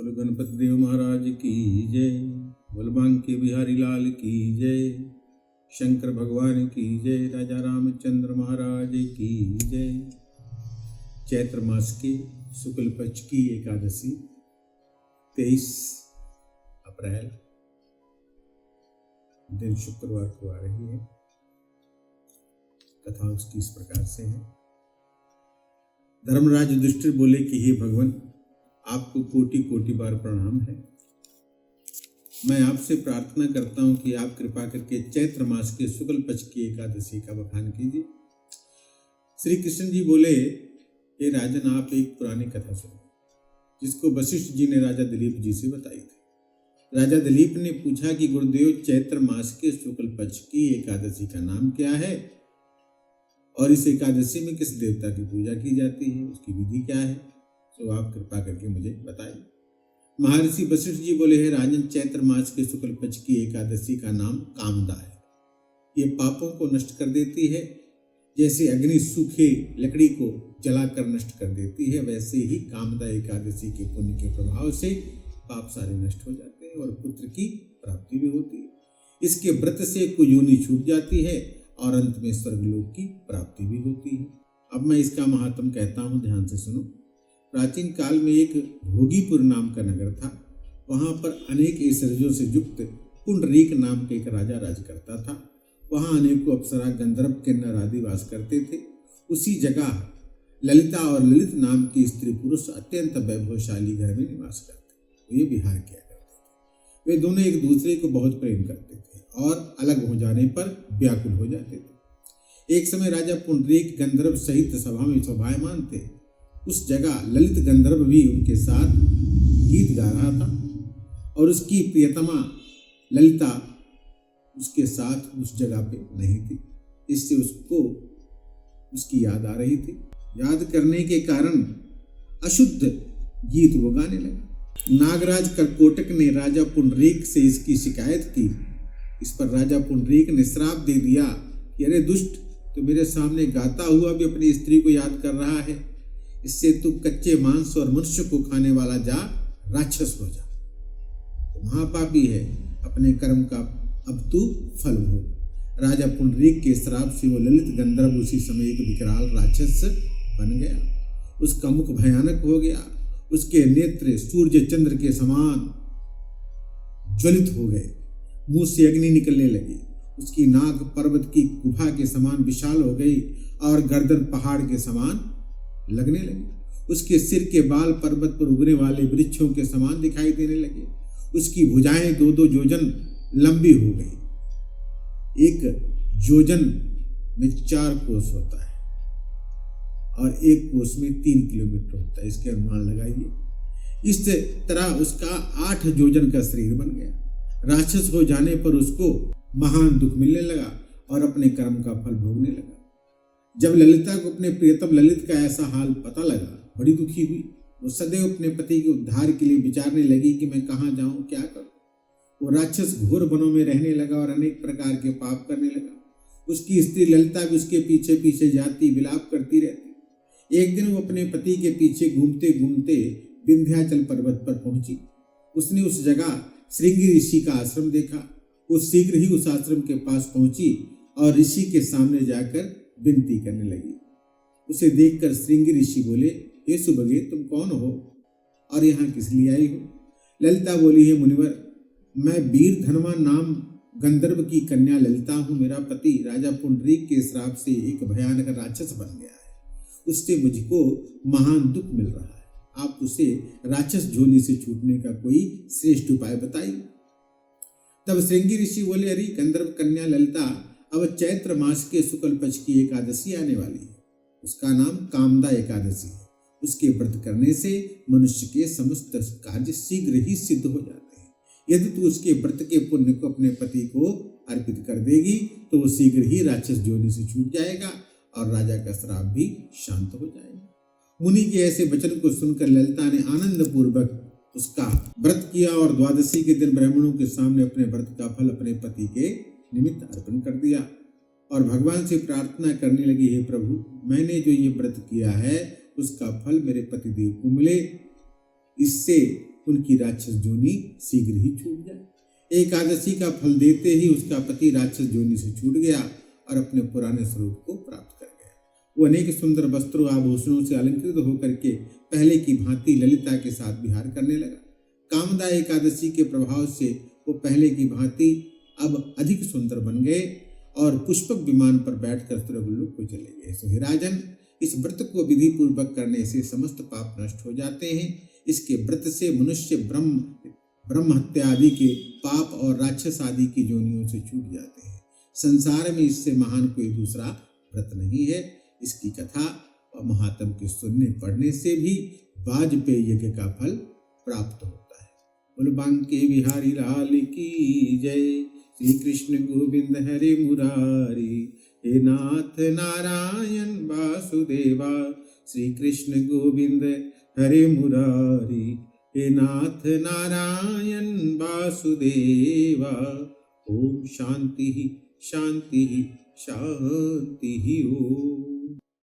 बोल गणपति देव महाराज की जय। बोल बांके बिहारी लाल की जय। शंकर भगवान की जय। राजा रामचंद्र महाराज की जय। चैत्र मास के शुक्ल पक्ष की एकादशी 23 अप्रैल दिन शुक्रवार को आ रही है। कथा उसकी इस प्रकार से है। धर्मराज युधिष्ठिर बोले कि हे भगवान, आपको कोटि कोटि बार प्रणाम है। मैं आपसे प्रार्थना करता हूं कि आप कृपा करके चैत्र मास के शुक्ल पक्ष की एकादशी का बखान कीजिए। श्री कृष्ण जी बोले, हे राजन, आप एक पुरानी कथा सुनो जिसको वशिष्ठ जी ने राजा दिलीप जी से बताई थी। राजा दिलीप ने पूछा कि गुरुदेव, चैत्र मास के शुक्ल पक्ष की एकादशी का नाम क्या है और इस एकादशी में किस देवता की पूजा की जाती है, उसकी विधि क्या है, तो आप कृपा करके मुझे बताइए। महर्षि वशिष्ठ जी बोले, हे राजन, चैत्र मास के शुक्ल पक्ष की एकादशी का नाम कामदा है। ये पापों को नष्ट कर देती है। जैसे अग्नि सूखे लकड़ी को जलाकर नष्ट कर देती है, वैसे ही कामदा एकादशी के पुण्य के प्रभाव से पाप सारे नष्ट हो जाते हैं और पुत्र की प्राप्ति भी होती है। इसके व्रत से कुयोनि छूट जाती है और अंत में स्वर्गलोक की प्राप्ति भी होती है। अब मैं इसका महात्म कहता हूँ, ध्यान से सुनो। प्राचीन काल में एक भोगीपुर नाम का नगर था। वहां पर अनेक ऐश्वर्यों से युक्त पुंडरीक नाम के एक राजा राज करता था। वहां अनेकों अप्सरा, गंधर्व, किन्नर आदि वास करते थे। उसी जगह ललिता और ललित नाम की स्त्री पुरुष अत्यंत वैभवशाली घर में निवास करते। वे विहार किया करते थे। वे दोनों एक दूसरे को बहुत प्रेम करते थे और अलग हो जाने पर व्याकुल हो जाते थे। एक समय राजा पुंडरीक गंधर्व सहित सभा में शोभायमान थे। उस जगह ललित गंधर्व भी उनके साथ गीत गा रहा था और उसकी प्रियतमा ललिता उसके साथ उस जगह पे नहीं थी। इससे उसको उसकी याद आ रही थी। याद करने के कारण अशुद्ध गीत वो गाने लगा। नागराज कर्कोटक ने राजा पुंडरीक से इसकी शिकायत की। इस पर राजा पुंडरीक ने श्राप दे दिया कि अरे दुष्ट, तो मेरे सामने गाता हुआ भी अपनी स्त्री को याद कर रहा है। इससे तू कच्चे मांस और मनुष्य को खाने वाला जा, राक्षस हो जा। तो महापापी है, अपने कर्म का अब तू फल भोग। राजा पुंडरीक के श्राप से वो ललित गंधर्व उसी समय एक विकराल राक्षस बन गया। उसका मुख भयानक हो गया। उसके नेत्र सूर्य चंद्र के समान ज्वलित हो गए। मुंह से अग्नि निकलने लगी। उसकी नाक पर्वत की गुफा के समान विशाल हो गई और गर्दन पहाड़ के समान लगने लगी। उसके सिर के बाल पर्वत पर उगने वाले वृक्षों के समान दिखाई देने लगे। उसकी भुजाएं 2-2 योजन लंबी हो गई। एक योजन में 4 कोस होता है और एक कोस में 3 किलोमीटर होता है। इसके अनुमान लगाइए। इस तरह उसका 8 योजन का शरीर बन गया। राक्षस हो जाने पर उसको महान दुख मिलने लगा और अपने कर्म का फल भोगने लगा। जब ललिता को अपने प्रियतम ललित का ऐसा हाल पता लगा, बड़ी दुखी हुई। वो सदैव अपने पति के उद्धार के लिए विचारने लगी कि मैं कहाँ जाऊं, क्या करूं। वो राक्षस घोर वनों में रहने लगा और अनेक प्रकार के पाप करने लगा। उसकी स्त्री ललिता भी उसके पीछे पीछे जाती, विलाप करती रहती। एक दिन वो अपने पति के पीछे घूमते घूमते विंध्याचल पर्वत पर पहुंची। उसने उस जगह श्रृंगी ऋषि का आश्रम देखा। वो शीघ्र ही उस आश्रम के पास पहुंची और ऋषि के सामने जाकर विनती करने लगी। उसे देखकर श्रृंगी ऋषि बोले, हे सुभगे, तुम कौन हो और यहाँ किस लिए आई हो? ललिता बोली, हे मुनिवर, मैं वीर धनवा नाम गंधर्व की कन्या ललिता हूँ। मेरा पति राजा पुंडरीक के श्राप से एक भयानक राक्षस बन गया है। उससे मुझको महान दुख मिल रहा है। आप उसे राक्षस जोनी से छूटने का कोई श्रेष्ठ उपाय बताइए। तब श्रृंगी ऋषि बोले, अरे गंधर्व कन्या ललिता, अब चैत्र मास के शुक्ल पक्ष की एकादशी आने वाली है। उसका नाम कामदा एकादशी है। उसके व्रत करने से मनुष्य के समस्त कार्य शीघ्र ही सिद्ध हो जाते हैं। यदि तू उसके व्रत के पुण्य को अपने पति को अर्पित कर देगी तो वो शीघ्र ही राक्षस जोनी से छूट जाएगा और राजा का श्राप भी शांत हो जाएगा। मुनि के ऐसे वचन को सुनकर ललिता ने आनंद पूर्वक उसका व्रत किया और द्वादशी के दिन ब्राह्मणों के सामने अपने व्रत का फल अपने पति के निमित्त अर्पण कर दिया और भगवान से प्रार्थना करने लगी, हे प्रभु, मैंने जो ये व्रत किया है उसका फल मेरे पतिदेव को मिले। इससे उनकी राक्षस जोनी शीघ्र ही छूट जाए। एकादशी का फल देते ही उसका पति राक्षस जोनी से छूट गया और अपने पुराने स्वरूप को प्राप्त कर गया। वो अनेक सुंदर वस्त्रों आभूषणों से अलंकृत होकर के पहले की भांति ललिता के साथ विहार करने लगा। कामदा एकादशी के प्रभाव से वो पहले की भांति अब अधिक सुंदर बन गए और पुष्पक विमान पर बैठकर स्वर्गलोक को चले गए। सो हे राजन, इस व्रत को विधि पूर्वक करने से समस्त पाप नष्ट हो जाते हैं। इसके व्रत से मनुष्य ब्रह्म हत्या आदि के पाप और राक्षस आदि की योनियों से छूट जाते हैं। संसार में इससे महान कोई दूसरा व्रत नहीं है। इसकी कथा और महात्म के सुनने पढ़ने से भी वाजपेयी यज्ञ का फल प्राप्त होता है। बोलो बांके बिहारी लाल की जय। श्री कृष्ण गोविंद हरे मुरारी, हे नाथ नारायण वासुदेवा। श्री कृष्ण गोविंद हरे मुरारी, हे नाथ नारायण वासुदेवा। ओम शांति शांति शांति ओम।